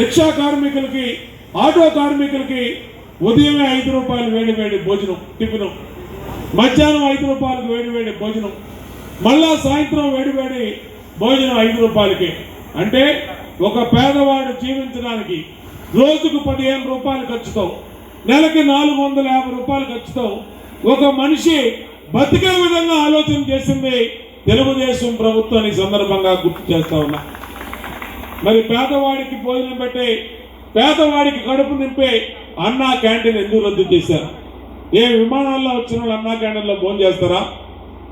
Rickshaw కార్మికులకి, auto కార్మికులకి ఉదయమే 5 రూపాయలు వేడి భోజనం టిఫిన్, మధ్యాహ్నం 5 రూపాయలకు వేడి భోజనం, మళ్ళా సాయంత్రం వేడి భోజనం 5 రూపాయలకి. అంటే ఒక పేదవాడు జీవించడానికి రోజుకు 15 రూపాయలు ఖర్చుతో, నెలకి 450 రూపాయలు ఖర్చుతో ఒక మనిషి బతికే విధంగా ఆలోచన చేసింది తెలుగుదేశం ప్రభుత్వాన్ని సందర్భంగా గుర్తు చేస్తా ఉన్నా. మరి పేదవాడికి భోజనం పెట్టే, పేదవాడికి కడుపు నింపే అన్నా క్యాంటీన్ ఎందుకు రద్దు చేశారు? ఏ విమానాల్లో వచ్చిన వాళ్ళు అన్నా క్యాంటీన్లో భోజనం చేస్తారా?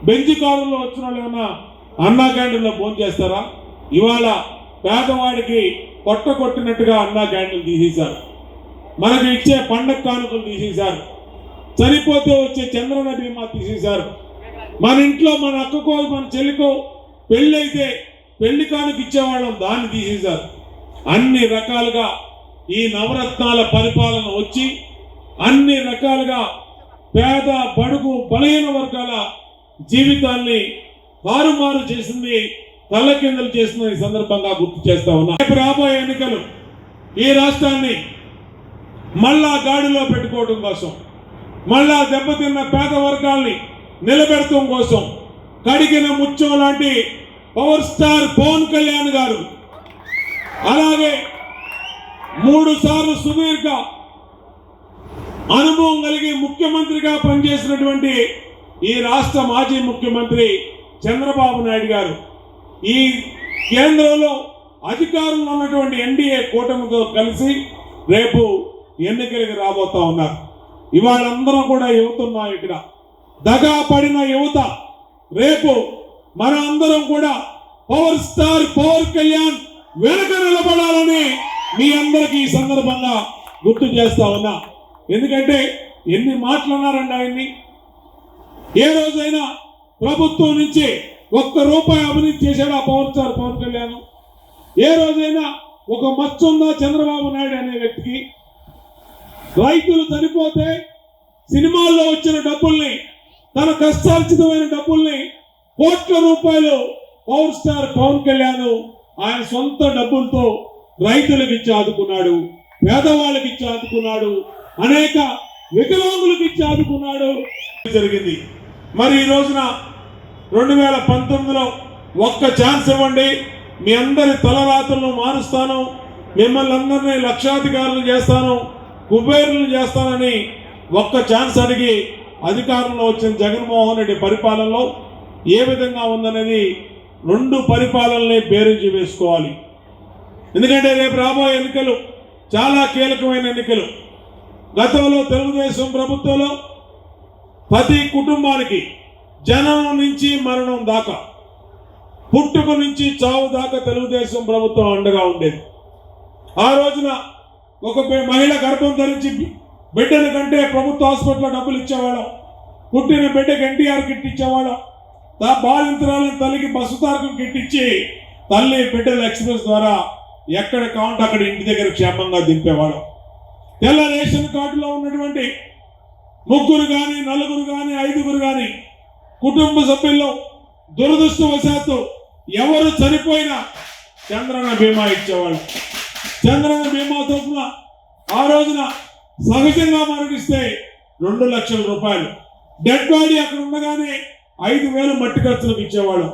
బెంచ్ కారులో వచ్చిన వాళ్ళు ఏమన్నా అన్నా క్యాంటీన్లో భోజనం చేస్తారా? ఇవాళ పేదవాడికి కొట్టినట్టుగా అన్నా క్యాంటీన్ తీసేశారు. మనకు ఇచ్చే పండగ కానుకలు తీసేశారు. చనిపోతే వచ్చే చంద్రన్న బీమా తీసేశారు. మన ఇంట్లో మన అక్కకో మన చెల్లికో పెళ్ళి అయితే పెళ్లి కానుక ఇచ్చేవాళ్ళం, దాన్ని తీసేశారు. అన్ని రకాలుగా ఈ నవరత్నాల పరిపాలన వచ్చి అన్ని రకాలుగా పేద బడుగు బలహీన వర్గాల జీవితాన్ని మారుమారు చేసింది, తల్లకిందలు చేసింది ఈ సందర్భంగా గుర్తు చేస్తా ఉన్నా. రేపు రాబోయే ఎన్నికలు ఈ రాష్ట్రాన్ని మళ్ళా గాడిలో పెట్టుకోవడం కోసం, మళ్ళా దెబ్బతిన్న పేద వర్గాల్ని నిలబెడటం కోసం కడిగిన ముత్యం లాంటి పవర్ స్టార్ పవన్ కళ్యాణ్ గారు, అలాగే 3 సార్లు సుదీర్ఘ అనుభవం కలిగి ముఖ్యమంత్రిగా పనిచేసినటువంటి ఈ రాష్ట్ర మాజీ ముఖ్యమంత్రి చంద్రబాబు నాయుడు గారు ఈ కేంద్రంలో అధికారంలో ఉన్నటువంటి ఎన్డీఏ కూటమితో కలిసి రేపు ఎన్నికలకు రాబోతా ఉన్నారు. ఇవాళ అందరం కూడా యువతున్నాం. ఇక్కడ దగా పడిన యువత రేపు మన అందరం కూడా పవర్ స్టార్ పవన్ కళ్యాణ్ వెనక నిలబడాలని మీ అందరికీ ఈ సందర్భంగా గుర్తు చేస్తా ఉన్నా. ఎందుకంటే ఎన్ని మాటలున్నారండి ఆయన్ని. ఏ రోజైనా ప్రభుత్వం నుంచి 1 రూపాయి అవినీతి చేశాడు ఆ పవర్ స్టార్ పవన్ కళ్యాణ్? ఏ రోజైనా ఒక మచ్చ ఉందా చంద్రబాబు నాయుడు అనే వ్యక్తికి? రైతులు చనిపోతే సినిమాల్లో వచ్చిన డబ్బుల్ని, తన కష్టార్జితమైన డబ్బుల్ని కోట్ల రూపాయలు పవర్ స్టార్ పవన్ కళ్యాణ్ ఆయన సొంత డబ్బులతో రైతులకు ఇచ్చి ఆదుకున్నాడు, పేదవాళ్ళకి ఇచ్చి ఆదుకున్నాడు, అనేక వికలాంగులకు ఇచ్చి ఆదుకున్నాడు జరిగింది. మరి ఈ రోజున 2019లో ఒక్క ఛాన్స్ ఇవ్వండి, మీ అందరి తలరాతలను మారుస్తాను, మిమ్మల్ని అందరినీ లక్షాధికారులు చేస్తాను, కుబేరులు చేస్తానని ఒక్క ఛాన్స్ అడిగి అధికారంలో వచ్చిన జగన్మోహన్ రెడ్డి పరిపాలనలో ఏ విధంగా ఉందనేది 2 పరిపాలనల్ని బేరీజు వేసుకోవాలి. ఎందుకంటే రేపు రాబోయే ఎన్నికలు చాలా కీలకమైన ఎన్నికలు. గతంలో తెలుగుదేశం ప్రభుత్వంలో ప్రతి కుటుంబానికి జననం నుంచి మరణం దాకా, పుట్టుక నుంచి చావు దాకా తెలుగుదేశం ప్రభుత్వం అండగా ఉండేది. ఆ రోజున ఒక మహిళ గర్భం ధరించి బిడ్డల కంటే ప్రభుత్వ హాస్పిటల్లో డబ్బులు ఇచ్చేవాళ్ళం, పుట్టిన బిడ్డకి ఎన్టీఆర్ కిట్ ఇచ్చేవాళ్ళం, బాలింతరాలను తల్లికి బస్సు తారకం కిట్ ఇచ్చి తల్లి బిడ్డల ఎక్స్ప్రెస్ ద్వారా ఎక్కడ కావాలంటే అక్కడ ఇంటి దగ్గర క్షేమంగా దింపేవాళ్ళం. తెల్ల రేషన్ కార్డులో ఉన్నటువంటి 3 కానీ 4 కానీ 5 కానీ కుటుంబ సభ్యుల్లో దురదృష్టవశాత్తు ఎవరు చనిపోయినా చంద్రన్న బీమా ఇచ్చేవాళ్ళు. చంద్రన్న బీమా తరఫున ఆ రోజున సహజంగా మరణిస్తే 2 లక్షల రూపాయలు, డెడ్ బాడీ అక్కడ ఉండగానే 5,000 మట్టి ఖర్చులకు ఇచ్చేవాళ్ళు.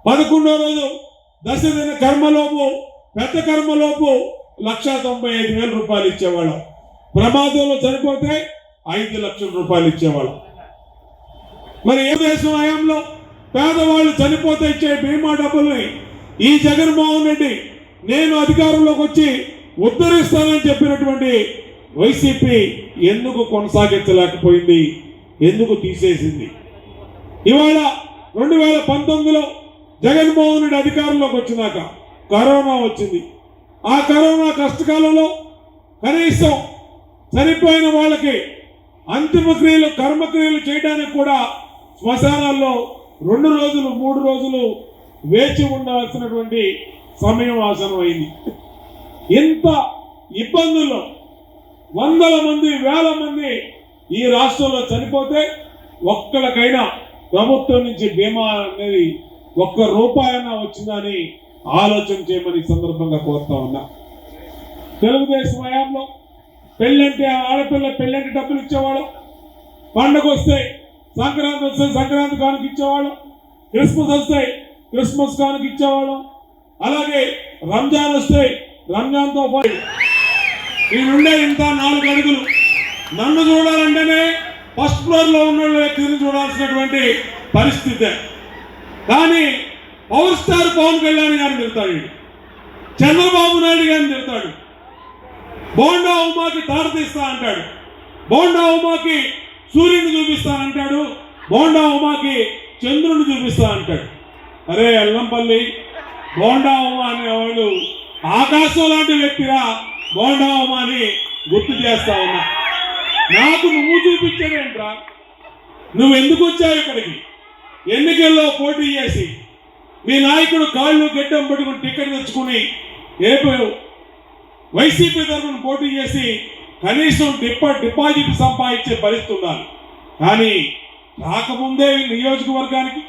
11వ రోజు దశదిన కర్మలోపు, పెద్ద కర్మలోపు 1,95,000 రూపాయలు ఇచ్చేవాళ్ళం. ప్రమాదంలో చనిపోతే 5 లక్షల రూపాయలు ఇచ్చేవాళ్ళం. మరి ఏ దేశం హయాంలో పేదవాళ్ళు చనిపోతే ఇచ్చే బీమా డబ్బుల్ని ఈ జగన్మోహన్ రెడ్డి నేను అధికారంలోకి వచ్చి ఉద్ధరిస్తానని చెప్పినటువంటి వైసీపీ ఎందుకు కొనసాగించలేకపోయింది? ఎందుకు తీసేసింది? ఇవాళ 2019లో జగన్మోహన్ రెడ్డి అధికారంలోకి వచ్చినాక కరోనా వచ్చింది. ఆ కరోనా కష్టకాలంలో కనీసం చనిపోయిన వాళ్ళకి అంతిమ క్రియలు, కర్మక్రియలు చేయడానికి కూడా శ్మశానాల్లో 2 రోజులు 3 రోజులు వేచి ఉండాల్సినటువంటి సమయం ఆసనమైంది. ఇంత ఇబ్బందుల్లో వందల మంది, వేల మంది ఈ రాష్ట్రంలో చనిపోతే ఒక్కడికైనా ప్రభుత్వం నుంచి బీమా అనేది 1 రూపాయైనా వచ్చిందని ఆలోచన చేయమని సందర్భంగా కోరుతా ఉన్నా. తెలుగుదేశం హయాంలో పెళ్ళంటే ఆడపిల్ల పెళ్ళంటే డబ్బులు ఇచ్చేవాడు, పండుగ వస్తే సంక్రాంతి వస్తే సంక్రాంతి కానుక ఇచ్చేవాడు, క్రిస్మస్ వస్తే క్రిస్మస్ కానుక ఇచ్చేవాడు, అలాగే రంజాన్ వస్తే రంజాన్తో పాటు నేనుండే ఇంత 4 అడుగులు నన్ను చూడాలంటేనే ఫస్ట్ ఫ్లోర్లో ఉన్న వ్యక్తిని చూడాల్సినటువంటి పరిస్థితి. కానీ పవర్ స్టార్ పవన్ కళ్యాణ్ గారిని తిడతాడు, చంద్రబాబు నాయుడు గారిని తిడతాడు, బోండా ఉమాకి తాడు తీస్తా అంటాడు, బోండా ఉమాకి సూర్యుని చూపిస్తానంటాడు, బోండా ఉమాకి చంద్రుని చూపిస్తా అంటాడు. అరే ఎల్లంపల్లి, బోండా ఉమా అనేవాళ్ళు ఆకాశం లాంటి వ్యక్తిరా, బోండా ఉమాని గుర్తు చేస్తా ఉన్నా. నాకు నువ్వు చూపించావేంట్రా? నువ్వు ఎందుకు వచ్చావు ఇక్కడికి? ఎన్నికల్లో పోటీ చేసి మీ నాయకుడు కాళ్ళు గడ్డం పట్టుకుని టికెట్ తెచ్చుకుని రేపు వైసీపీ తరఫున పోటీ చేసి కనీసం డిపాజిట్ సంపాదించే పరిస్థితి ఉండాలి. కానీ రాకముందే నియోజకవర్గానికి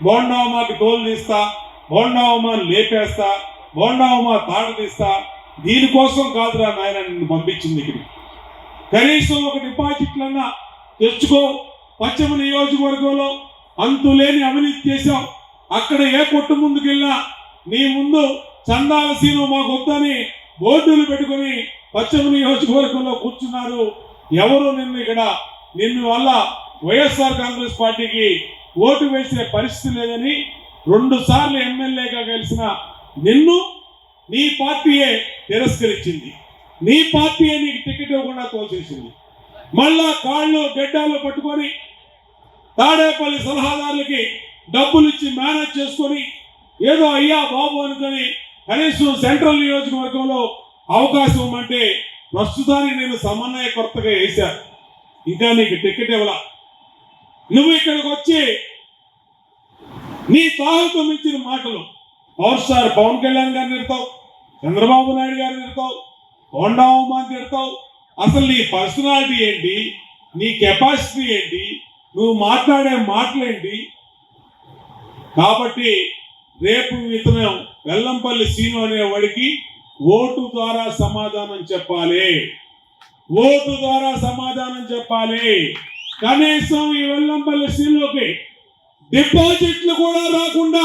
బోండావమాకి తోలు తీస్తా, బోండావమాని లేపేస్తా, బోండావమా తాడు తీస్తా, దీనికోసం కాదురా నాయన నిన్ను పంపించింది ఇక్కడికి. కనీసం ఒక డిపాజిట్లన్నా తెచ్చుకో. పశ్చిమ నియోజకవర్గంలో అంతులేని అవినీతి చేశావు. అక్కడ ఏ కొట్టు ముందుకెళ్ళినా నీ ముందు చందాల సీను మాకు వద్దని బోర్డులు పెట్టుకుని పశ్చిమ నియోజకవర్గంలో కూర్చున్నారు. ఎవరు నిన్ను వల్ల వైఎస్ఆర్ కాంగ్రెస్ పార్టీకి ఓటు వేసే పరిస్థితి లేదని 2 సార్లు ఎమ్మెల్యేగా గెలిచిన నిన్ను నీ పార్టీయే తిరస్కరించింది. నీ పార్టీయే నీకు టికెట్ ఇవ్వకుండా తోచేసింది. మళ్ళా కాళ్ళు గడ్డాలు పట్టుకొని తాడేపల్లి సలహాదారులకి డబ్బులు ఇచ్చి మేనేజ్ చేసుకొని ఏదో అయ్యా బాబు అనుకొని కనీసం సెంట్రల్ నియోజకవర్గంలో అవకాశం ఇవ్వమంటే ప్రస్తుతానికి నేను సమన్వయకర్తగా వేశాను. ఇంకా నీకు టికెట్ ఇవ్వలా. నువ్వు ఇక్కడికి వచ్చి నీ తాహుకు మించిన మాటలు పవర్ స్టార్ పవన్ కళ్యాణ్ గారిని తిడతావు, చంద్రబాబు నాయుడు గారిని తిడతావు, బోండా ఉమాని తిడతావు. అసలు నీ పర్సనాలిటీ ఏంటి? నీ కెపాసిటీ ఏంటి? నువ్వు మాట్లాడే మాటలేంటి? కాబట్టి రేపు ఇతను వెల్లంపల్లి సీను అనేవాడికి ఓటు ద్వారా సమాధానం చెప్పాలి. ఓటు ద్వారా సమాధానం చెప్పాలి. కనీసం ఈ వెల్లంపల్లి సీనులోకి డిపాజిట్లు కూడా రాకుండా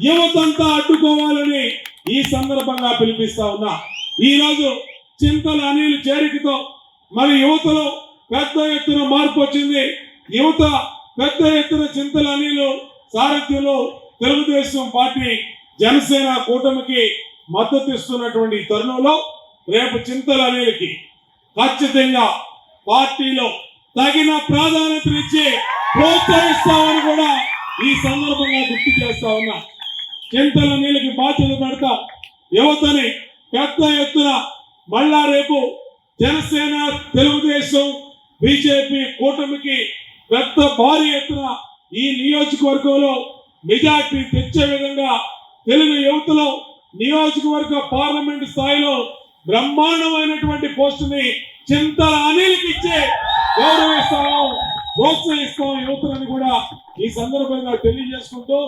యువతంతా అడ్డుకోవాలని ఈ సందర్భంగా పిలిపిస్తా ఉన్నా. ఈరోజు చింతల అనిల్ చేరికతో మరి యువతలో పెద్ద ఎత్తున మార్పు వచ్చింది. యువత పెద్ద ఎత్తున చింతల అనిల్ సారథ్యంలో తెలుగుదేశం పార్టీ జనసేన కూటమికి మద్దతు ఇస్తున్నటువంటి తరుణంలో రేపు చింతల అనిల్కి ఖచ్చితంగా పార్టీలో తగిన ప్రాధాన్యతనిచ్చి ప్రోత్సహిస్తామని కూడా ఈ సందర్భంగా గుర్తు చేస్తా ఉన్నా. చింతల అనిల్కి బాధ్యత పెడతా. యువతని పెద్ద ఎత్తున మళ్ళా రేపు జనసేన తెలుగుదేశం బీజేపీ కూటమికి పెద్ద భారీ ఎత్తున ఈ నియోజకవర్గంలో మెజార్టీ తెచ్చే విధంగా తెలుగు యువతలో నియోజకవర్గ పార్లమెంట్ స్థాయిలో బ్రహ్మాండమైనటువంటి పోస్టుని చింతల అనిల్కి ఇచ్చే గౌరవిస్తాము, ప్రోత్సహిస్తాం యువతని కూడా ఈ సందర్భంగా తెలియజేసుకుంటూ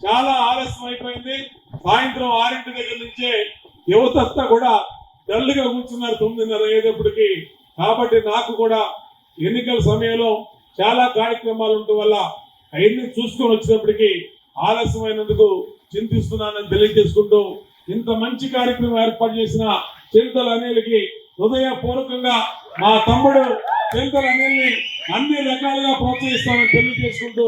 చాలా ఆలస్యం అయిపోయింది. సాయంత్రం 6 దగ్గర నుంచే యువత కూడా డల్గా కూర్చున్నారు 9:30 అయ్యేటప్పటికి. కాబట్టి నాకు కూడా ఎన్నికల సమయంలో చాలా కార్యక్రమాలు ఉండటం వల్ల అవన్నీ చూసుకొని వచ్చినప్పటికీ ఆలస్యమైనందుకు చింతిస్తున్నానని తెలియజేసుకుంటూ ఇంత మంచి కార్యక్రమం ఏర్పాటు చేసిన చింతల అనిల్కి హృదయపూర్వకంగా మా తమ్ముడు చింతల అనిల్ని అన్ని రకాలుగా ప్రోత్సహిస్తామని తెలియజేసుకుంటూ